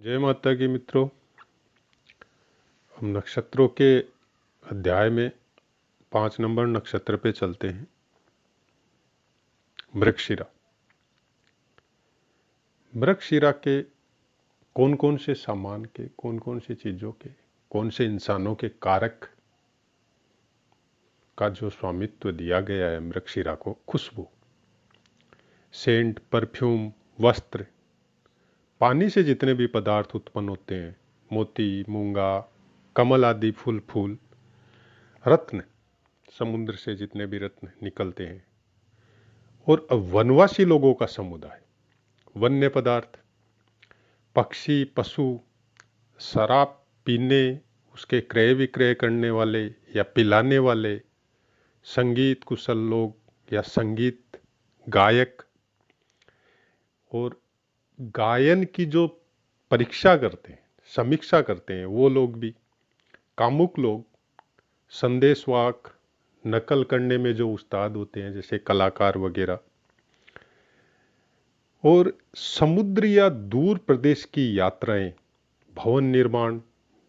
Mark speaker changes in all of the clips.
Speaker 1: जय माता की मित्रों। हम नक्षत्रों के अध्याय में 5 नंबर नक्षत्र पे चलते हैं। मृगशिरा। मृगशिरा के कौन कौन से सामान के, कौन कौन सी चीजों के, कौन से इंसानों के कारक का जो स्वामित्व दिया गया है मृगशिरा को, खुशबू, सेंट, परफ्यूम, वस्त्र, पानी से जितने भी पदार्थ उत्पन्न होते हैं, मोती, मूंगा, कमल आदि फूल, रत्न, समुद्र से जितने भी रत्न निकलते हैं, और वनवासी लोगों का समुदाय, वन्य पदार्थ, पक्षी, पशु, शराब पीने, उसके क्रय विक्रय करने वाले या पिलाने वाले, संगीत कुशल लोग या संगीत गायक, और गायन की जो परीक्षा करते हैं, समीक्षा करते हैं, वो लोग भी, कामुक लोग, संदेशवाहक, नकल करने में जो उस्ताद होते हैं जैसे कलाकार वगैरह, और समुद्र या दूर प्रदेश की यात्राएं, भवन निर्माण,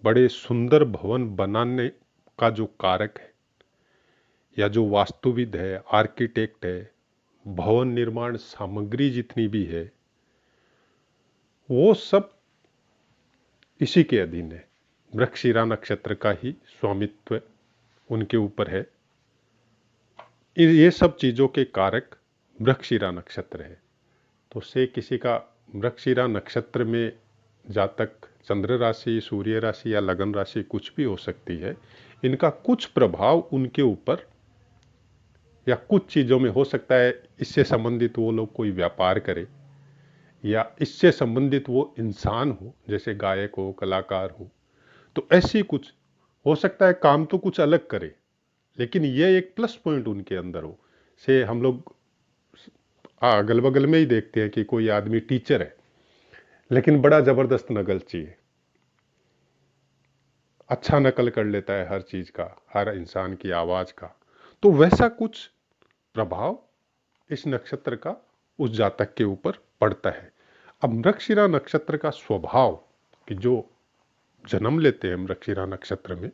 Speaker 1: बड़े सुंदर भवन बनाने का जो कारक है या जो वास्तुविद है, आर्किटेक्ट है, भवन निर्माण सामग्री जितनी भी है, वो सब इसी के अधीन है। मृगशिरा नक्षत्र का ही स्वामित्व उनके ऊपर है। ये सब चीजों के कारक मृगशिरा नक्षत्र है। तो से किसी का मृगशिरा नक्षत्र में जातक, चंद्र राशि, सूर्य राशि या लगन राशि कुछ भी हो सकती है, इनका कुछ प्रभाव उनके ऊपर या कुछ चीजों में हो सकता है। इससे संबंधित वो लोग कोई व्यापार करे, या इससे संबंधित वो इंसान हो, जैसे गायक हो, कलाकार हो, तो ऐसी कुछ हो सकता है। काम तो कुछ अलग करे, लेकिन ये एक प्लस पॉइंट उनके अंदर हो। से हम लोग अगल बगल में ही देखते हैं कि कोई आदमी टीचर है, लेकिन बड़ा जबरदस्त नकलची है, अच्छा नकल कर लेता है हर चीज का, हर इंसान की आवाज का। तो वैसा कुछ प्रभाव इस नक्षत्र का उस जातक के ऊपर पड़ता है। अब मृगशिरा नक्षत्र का स्वभाव, कि जो जन्म लेते हैं मृगशिरा नक्षत्र में,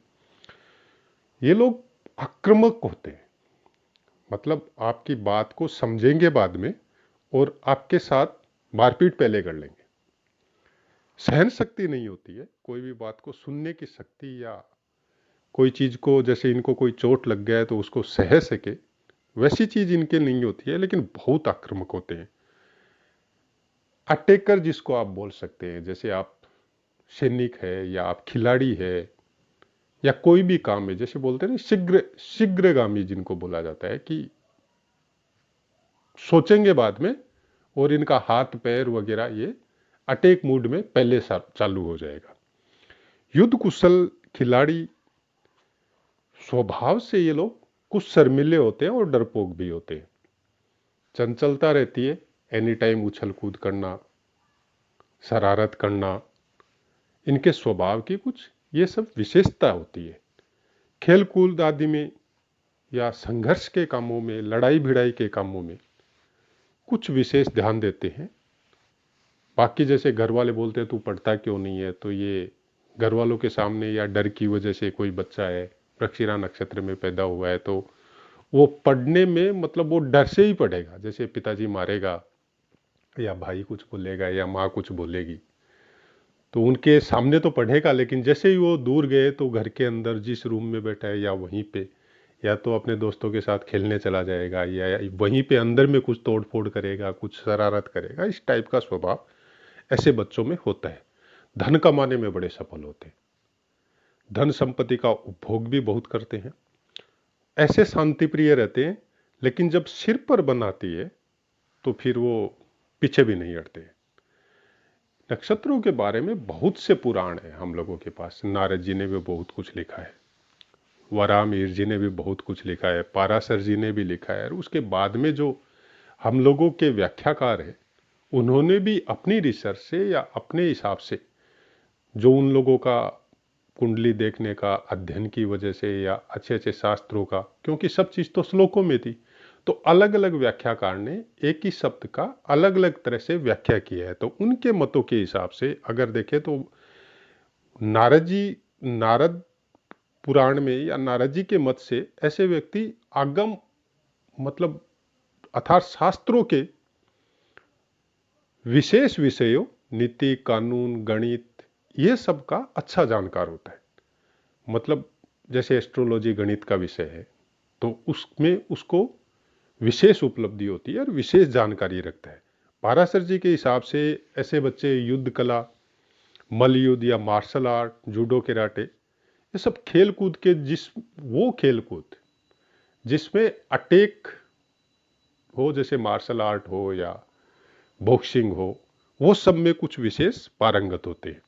Speaker 1: ये लोग आक्रामक होते हैं। मतलब आपकी बात को समझेंगे बाद में और आपके साथ मारपीट पहले कर लेंगे। सहन शक्ति नहीं होती है, कोई भी बात को सुनने की शक्ति, या कोई चीज को, जैसे इनको कोई चोट लग गया है तो उसको सह सके, वैसी चीज इनके नहीं होती है, लेकिन बहुत आक्रामक होते हैं। अटैकर जिसको आप बोल सकते हैं, जैसे आप सैनिक है या आप खिलाड़ी है या कोई भी काम है, जैसे बोलते हैं ना शीघ्रगामी जिनको बोला जाता है, कि सोचेंगे बाद में, और इनका हाथ पैर वगैरह ये अटैक मूड में पहले चालू हो जाएगा। युद्ध कुशल खिलाड़ी स्वभाव से ये लोग कुछ शर्मिले होते हैं और डरपोक भी होते हैं। चंचलता रहती है, एनी टाइम उछल कूद करना, शरारत करना, इनके स्वभाव की कुछ ये सब विशेषता होती है। खेल कूद आदि में या संघर्ष के कामों में, लड़ाई भिड़ाई के कामों में कुछ विशेष ध्यान देते हैं। बाकी जैसे घर वाले बोलते हैं तू पढ़ता क्यों नहीं है, तो ये घर वालों के सामने या डर की वजह से, कोई बच्चा है मृगशिरा नक्षत्र में पैदा हुआ है तो वो पढ़ने में, मतलब वो डर से ही पढ़ेगा। जैसे पिताजी मारेगा या भाई कुछ बोलेगा या माँ कुछ बोलेगी, तो उनके सामने तो पढ़ेगा, लेकिन जैसे ही वो दूर गए तो घर के अंदर जिस रूम में बैठा है या वहीं पे, या तो अपने दोस्तों के साथ खेलने चला जाएगा, या वहीं पे अंदर में कुछ तोड़ फोड़ करेगा, कुछ शरारत करेगा। इस टाइप का स्वभाव ऐसे बच्चों में होता है। धन कमाने में बड़े सफल होते हैं, धन संपत्ति का उपभोग भी बहुत करते हैं, ऐसे शांति प्रिय रहते हैं, लेकिन जब सिर पर बनाती है तो फिर वो पीछे भी नहीं हटते। नक्षत्रों के बारे में बहुत से पुराण है हम लोगों के पास। नारद जी ने भी बहुत कुछ लिखा है, वराहमिहिर जी ने भी बहुत कुछ लिखा है, पाराशर जी ने भी लिखा है, और उसके बाद में जो हम लोगों के व्याख्याकार है, उन्होंने भी अपनी रिसर्च से या अपने हिसाब से, जो उन लोगों का कुंडली देखने का अध्ययन की वजह से या अच्छे अच्छे शास्त्रों का, क्योंकि सब चीज़ तो श्लोकों में थी, तो अलग अलग व्याख्याकार ने एक ही शब्द का अलग अलग तरह से व्याख्या किया है। तो उनके मतों के हिसाब से अगर देखें तो नारद पुराण में या नारद जी के मत से ऐसे व्यक्ति आगम मतलब अर्थात शास्त्रों के विशेष विषयों, नीति, कानून, गणित, ये सब का अच्छा जानकार होता है। मतलब जैसे एस्ट्रोलॉजी गणित का विषय है तो उसमें उसको विशेष उपलब्धि होती है और विशेष जानकारी रखता है। पाराशर जी के हिसाब से ऐसे बच्चे युद्ध कला, मल्ल युद्ध या मार्शल आर्ट, जूडो, कराटे, ये सब खेल कूद के वो खेल कूद जिसमें अटैक हो, जैसे मार्शल आर्ट हो या बॉक्सिंग हो, वो सब में कुछ विशेष पारंगत होते हैं।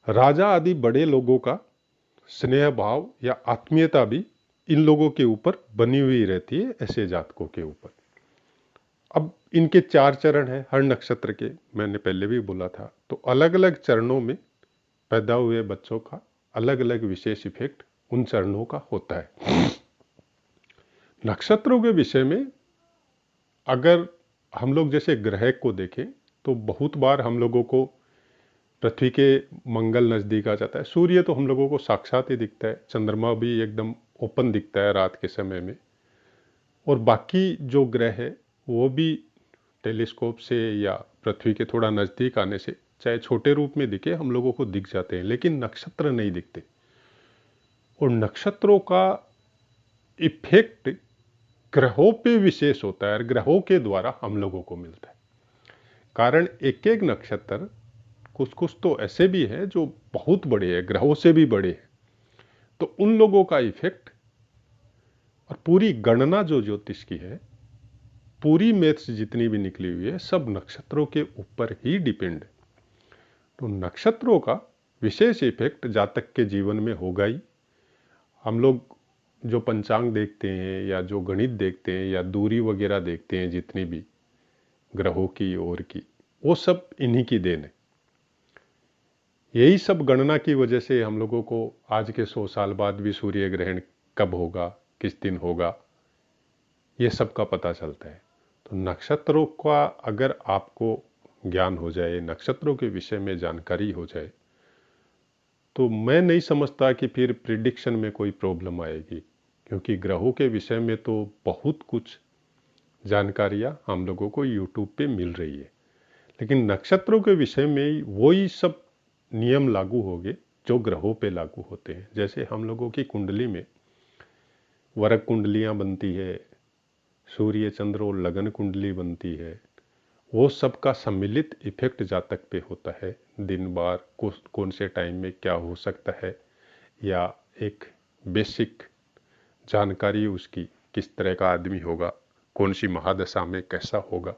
Speaker 1: राजा आदि बड़े लोगों का स्नेह भाव या आत्मीयता भी इन लोगों के ऊपर बनी हुई रहती है, ऐसे जातकों के ऊपर। अब इनके 4 चरण हैं हर नक्षत्र के, मैंने पहले भी बोला था। तो अलग अलग चरणों में पैदा हुए बच्चों का अलग अलग विशेष इफेक्ट उन चरणों का होता है। नक्षत्रों के विषय में अगर हम लोग जैसे ग्रह को देखें तो बहुत बार हम लोगों को पृथ्वी के मंगल नजदीक आ जाता है। सूर्य तो हम लोगों को साक्षात ही दिखता है, चंद्रमा भी एकदम ओपन दिखता है रात के समय में, और बाकी जो ग्रह है वो भी टेलीस्कोप से या पृथ्वी के थोड़ा नजदीक आने से चाहे छोटे रूप में दिखे हम लोगों को दिख जाते हैं, लेकिन नक्षत्र नहीं दिखते। और नक्षत्रों का इफेक्ट ग्रहों पे विशेष होता है और ग्रहों के द्वारा हम लोगों को मिलता है। कारण एक एक नक्षत्र कुछ कुछ तो ऐसे भी है जो बहुत बड़े हैं, ग्रहों से भी बड़े हैं। तो उन लोगों का इफेक्ट और पूरी गणना जो ज्योतिष की है, पूरी मैथ्स जितनी भी निकली हुई है, सब नक्षत्रों के ऊपर ही डिपेंड है। तो नक्षत्रों का विशेष इफेक्ट जातक के जीवन में होगा ही। हम लोग जो पंचांग देखते हैं या जो गणित देखते हैं या दूरी वगैरह देखते हैं जितनी भी ग्रहों की ओर की, वो सब इन्हीं की देन है। यही सब गणना की वजह से हम लोगों को आज के 100 साल बाद भी सूर्य ग्रहण कब होगा, किस दिन होगा, ये सब का पता चलता है। तो नक्षत्रों का अगर आपको ज्ञान हो जाए, नक्षत्रों के विषय में जानकारी हो जाए, तो मैं नहीं समझता कि फिर प्रिडिक्शन में कोई प्रॉब्लम आएगी, क्योंकि ग्रहों के विषय में तो बहुत कुछ जानकारियां हम लोगों को यूट्यूब पे मिल रही है। लेकिन नक्षत्रों के विषय में वही सब नियम लागू होंगे जो ग्रहों पे लागू होते हैं। जैसे हम लोगों की कुंडली में वर्ग कुंडलियां बनती है, सूर्य चंद्र और लगन कुंडली बनती है, वो सब का सम्मिलित इफेक्ट जातक पे होता है। दिन बार कौन से टाइम में क्या हो सकता है, या एक बेसिक जानकारी उसकी किस तरह का आदमी होगा, कौन सी महादशा में कैसा होगा,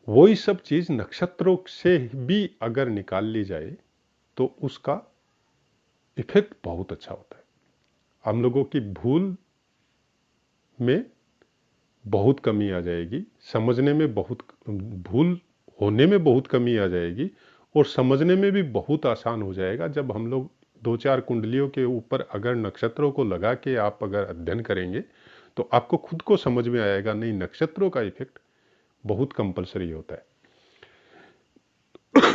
Speaker 1: वही सब चीज नक्षत्रों से भी अगर निकाल ली जाए तो उसका इफेक्ट बहुत अच्छा होता है। हम लोगों की भूल में बहुत कमी आ जाएगी, समझने में भूल होने में बहुत कमी आ जाएगी, और समझने में भी बहुत आसान हो जाएगा जब हम लोग 2-4 कुंडलियों के ऊपर अगर नक्षत्रों को लगा के आप अगर अध्ययन करेंगे तो आपको खुद को समझ में आएगा, नहीं नक्षत्रों का इफेक्ट बहुत कंपलसरी होता है।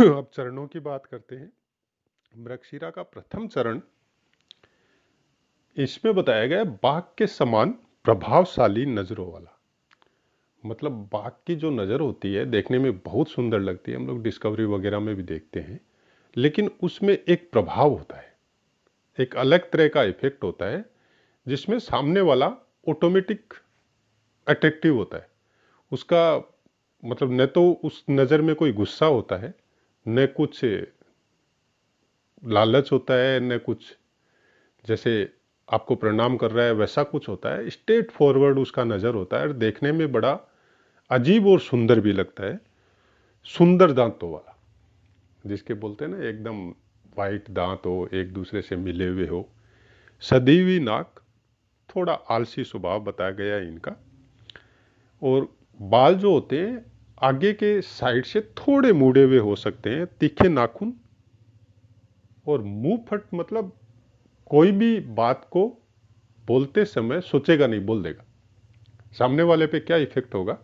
Speaker 1: अब चरणों की बात करते हैं। मृगशिरा का प्रथम चरण, इसमें बताया गया बाघ के समान प्रभावशाली नजरों वाला। मतलब बाघ की जो नज़र होती है देखने में बहुत सुंदर लगती है, हम लोग डिस्कवरी वगैरह में भी देखते हैं, लेकिन उसमें एक प्रभाव होता है, एक अलग तरह का इफेक्ट होता है जिसमें सामने वाला ऑटोमेटिक अट्रैक्टिव होता है। उसका मतलब न तो उस नज़र में कोई गुस्सा होता है, न कुछ लालच होता है, न कुछ जैसे आपको प्रणाम कर रहा है वैसा कुछ होता है। स्ट्रेट फॉरवर्ड उसका नज़र होता है और देखने में बड़ा अजीब और सुंदर भी लगता है। सुंदर दांतों वाला, जिसके बोलते हैं ना एकदम वाइट दांत हो, एक दूसरे से मिले हुए हो, सदी हुई नाक, थोड़ा आलसी स्वभाव बताया गया है इनका। और बाल जो होते हैं आगे के साइड से थोड़े मुड़े हुए हो सकते हैं, तीखे नाखून, और मुंह फट, मतलब कोई भी बात को बोलते समय सोचेगा नहीं, बोल देगा। सामने वाले पे क्या इफेक्ट होगा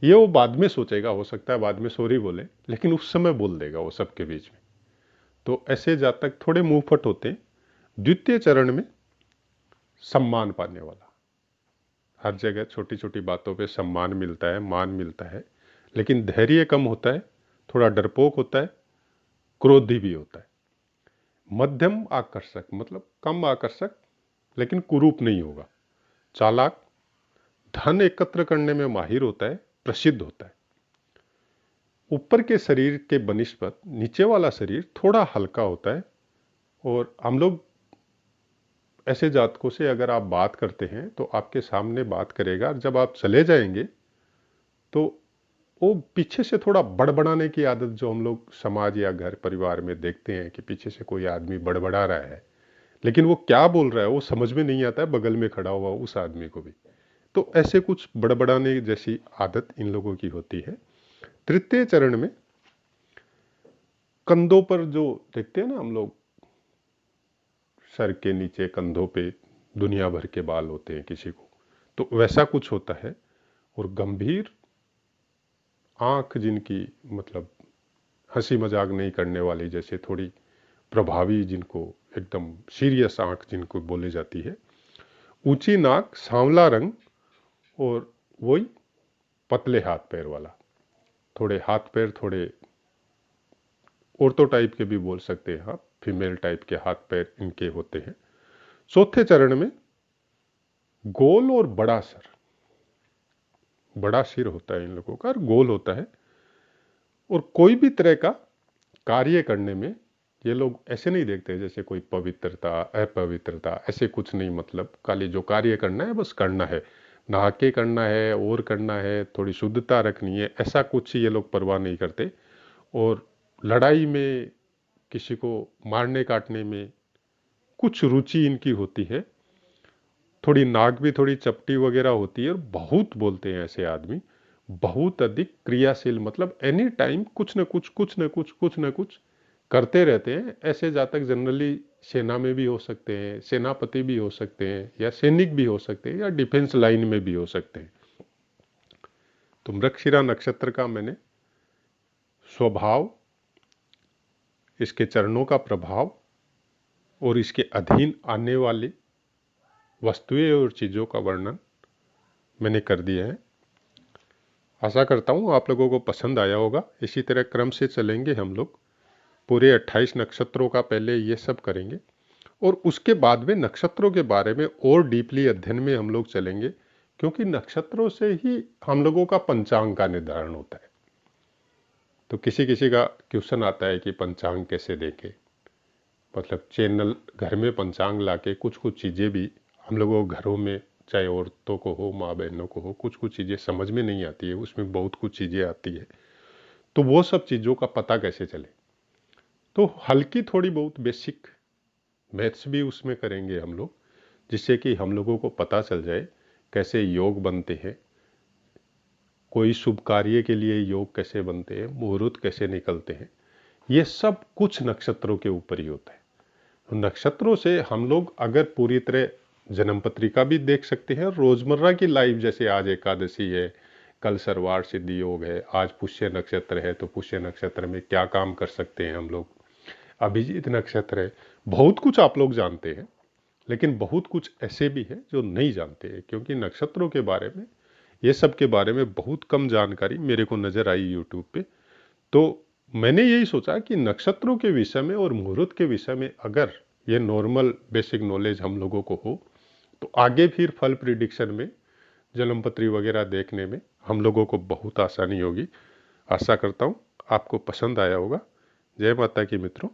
Speaker 1: ये वो बाद में सोचेगा, हो सकता है बाद में सॉरी बोले, लेकिन उस समय बोल देगा वो सबके बीच में। तो ऐसे जातक थोड़े मुंहफट होते हैं। द्वितीय चरण में सम्मान पाने वाला, हर जगह छोटी छोटी बातों पे सम्मान मिलता है, मान मिलता है, लेकिन धैर्य कम होता है, थोड़ा डरपोक होता है, क्रोधी भी होता है। मध्यम आकर्षक मतलब कम आकर्षक लेकिन कुरूप नहीं होगा। चालाक, धन एकत्र करने में माहिर होता है, प्रसिद्ध होता है। ऊपर के शरीर के बनिस्पत नीचे वाला शरीर थोड़ा हल्का होता है। और हम लोग ऐसे जातकों से अगर आप बात करते हैं तो आपके सामने बात करेगा, और जब आप चले जाएंगे तो वो पीछे से थोड़ा बड़बड़ाने की आदत जो हम लोग समाज या घर परिवार में देखते हैं कि पीछे से कोई आदमी बड़बड़ा रहा है, लेकिन वो क्या बोल रहा है वो समझ में नहीं आता है, बगल में खड़ा हुआ उस आदमी को भी। तो ऐसे कुछ बड़बड़ाने जैसी आदत इन लोगों की होती है। तृतीय चरण में कंधों पर जो देखते हैं ना हम लोग, सर के नीचे कंधों पे दुनिया भर के बाल होते हैं किसी को, तो वैसा कुछ होता है। और गंभीर आंख जिनकी, मतलब हंसी मजाक नहीं करने वाली, जैसे थोड़ी प्रभावी, जिनको एकदम सीरियस आंख जिनको बोली जाती है। ऊंची नाक, सांवला रंग, और वही पतले हाथ पैर वाला। थोड़े हाथ पैर थोड़े औरतों टाइप के भी बोल सकते हैं आप, फीमेल टाइप के हाथ पैर इनके होते हैं। चौथे चरण में गोल और बड़ा सर, बड़ा सिर होता है इन लोगों का और गोल होता है। और कोई भी तरह का कार्य करने में ये लोग ऐसे नहीं देखते जैसे कोई पवित्रता अपवित्रता, ऐसे कुछ नहीं। मतलब खाली जो कार्य करना है बस करना है, नहा के करना है और करना है, थोड़ी शुद्धता रखनी है, ऐसा कुछ ये लोग परवाह नहीं करते। और लड़ाई में, किसी को मारने काटने में कुछ रुचि इनकी होती है। थोड़ी नाक भी थोड़ी चपटी वगैरह होती है। और बहुत बोलते हैं ऐसे आदमी, बहुत अधिक क्रियाशील, मतलब एनी टाइम कुछ न कुछ कुछ न कुछ कुछ न कुछ करते रहते हैं। ऐसे जातक जनरली सेना में भी हो सकते हैं, सेनापति भी हो सकते हैं, या सैनिक भी हो सकते हैं, या डिफेंस लाइन में भी हो सकते हैं। तो मृगशिरा नक्षत्र का मैंने स्वभाव, इसके चरणों का प्रभाव और इसके अधीन आने वाली वस्तुएं और चीज़ों का वर्णन मैंने कर दिया है। आशा करता हूँ आप लोगों को पसंद आया होगा। इसी तरह क्रम से चलेंगे हम लोग। पूरे 28 नक्षत्रों का पहले ये सब करेंगे, और उसके बाद में नक्षत्रों के बारे में और डीपली अध्ययन में हम लोग चलेंगे, क्योंकि नक्षत्रों से ही हम लोगों का पंचांग का निर्धारण होता है। तो किसी किसी का क्वेश्चन आता है कि पंचांग कैसे देखें, मतलब चैनल घर में पंचांग लाके कुछ कुछ चीज़ें भी हम लोगों को घरों में, चाहे औरतों को हो, माँ बहनों को हो, कुछ कुछ चीज़ें समझ में नहीं आती है, उसमें बहुत कुछ चीज़ें आती है। तो वो सब चीज़ों का पता कैसे चले, तो हल्की थोड़ी बहुत बेसिक मैथ्स भी उसमें करेंगे हम लोग, जिससे कि हम लोगों को पता चल जाए कैसे योग बनते हैं, कोई शुभ कार्य के लिए योग कैसे बनते हैं, मुहूर्त कैसे निकलते हैं। ये सब कुछ नक्षत्रों के ऊपर ही होता है। तो नक्षत्रों से हम लोग अगर पूरी तरह जन्म पत्रिका भी देख सकते हैं, रोजमर्रा की लाइफ, जैसे आज एकादशी है, कल सरवार सिद्धि योग है, आज पुष्य नक्षत्र है, तो पुष्य नक्षत्र में क्या काम कर सकते हैं हम लोग, अभिजीत नक्षत्र है, बहुत कुछ आप लोग जानते हैं। लेकिन बहुत कुछ ऐसे भी है जो नहीं जानते हैं, क्योंकि नक्षत्रों के बारे में, ये सब के बारे में बहुत कम जानकारी मेरे को नजर आई यूट्यूब पे। तो मैंने यही सोचा कि नक्षत्रों के विषय में और मुहूर्त के विषय में अगर ये नॉर्मल बेसिक नॉलेज हम लोगों को हो, तो आगे फिर फल प्रिडिक्शन में, जन्मपत्री वगैरह देखने में हम लोगों को बहुत आसानी होगी। आशा करता हूँ आपको पसंद आया होगा। जय माता की मित्रों।